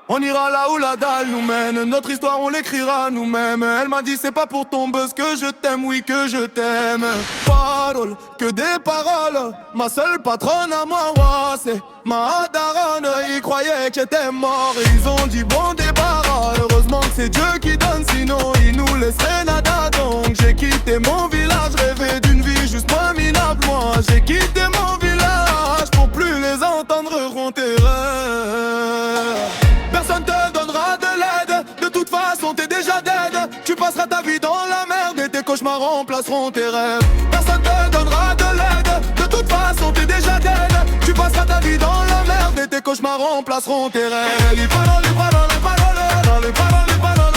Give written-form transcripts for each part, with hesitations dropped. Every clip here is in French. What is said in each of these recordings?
On ira là où la dalle nous mène. Notre histoire on l'écrira nous-mêmes. Elle m'a dit c'est pas pour ton buzz que je t'aime, oui que je t'aime. Paroles, que des paroles. Ma seule patronne à moi, ouais, c'est ma daronne. Ils croyaient que j'étais mort. Ils ont dit bon débarras. Heureusement que c'est Dieu qui donne, sinon il nous laisserait nada. Donc j'ai quitté mon village, rêvé d'une vie juste moins minable. Moi j'ai quitté mon village pour plus les entendre ronter. Personne te donnera de l'aide, de toute façon t'es déjà dead. Tu passeras ta vie dans la merde et tes cauchemars remplaceront tes rêves. Personne te donnera de l'aide, de toute façon t'es déjà dead. Tu passeras ta vie dans la merde et tes cauchemars remplaceront tes rêves. Les paroles, les paroles, les paroles, les paroles, les paroles, les paroles,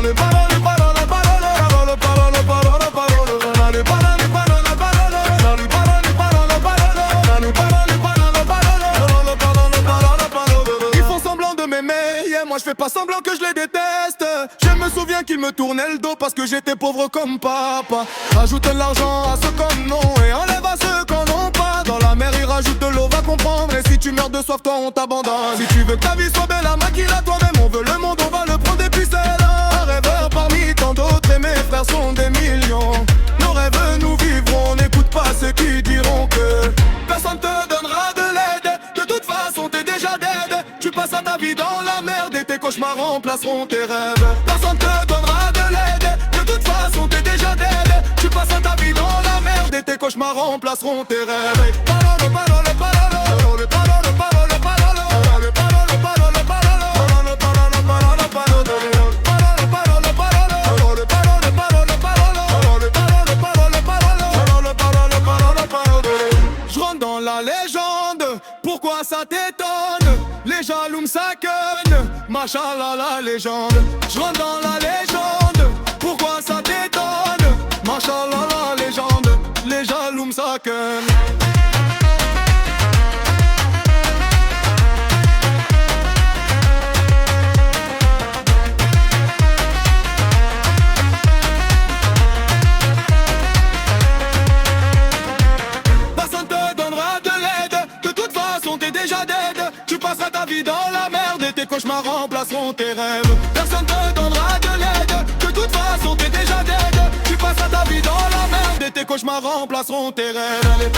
les paroles, les paroles, les paroles, les paroles, les paroles, les paroles, les paroles, les paroles, les paroles, les paroles, les paroles, les paroles, les paroles, les paroles. Ils font semblant de m'aimer, yeah, moi je fais pas semblant que je les déteste. Je me souviens qu'ils me tournaient le dos parce que j'étais pauvre comme papa. Rajoute de l'argent à ceux qu'on n'ont et enlève à ceux qu'on n'ont pas. Dans la mer ils rajoutent de l'eau, va comprendre. Et si tu meurs de soif, toi on t'abandonne. Si tu veux que ta vie soit belle, maquille-la toi-même. On veut le monde, on va le prendre et puis c'est là. Un rêveur parmi tant d'autres et mes frères sont des millions. Nos rêves nous vivrons, n'écoute pas ceux qui diront que personne te donnera de l'aide. De toute façon t'es déjà dead. Tu passes à ta vie dans la merde et tes cauchemars remplaceront tes rêves. Personne te donnera de l'aide. De toute façon t'es déjà dead. Tu passes à ta vie dans la merde et tes cauchemars remplaceront tes rêves. Parole, parole, parole, parole, parole, parole, parole, parole, parole, parole, je rentre dans la légende, pourquoi ça t'étonne? Les jaloux me saquennent, machallah la légende. Je rentre dans la légende, pourquoi ça t'étonne? Machallah la légende, les jaloux me saquennent. Dans la merde et tes cauchemars remplaceront tes rêves. Personne te donnera de l'aide. De toute façon t'es déjà dead. Tu passes à ta vie dans la merde et tes cauchemars remplaceront tes rêves.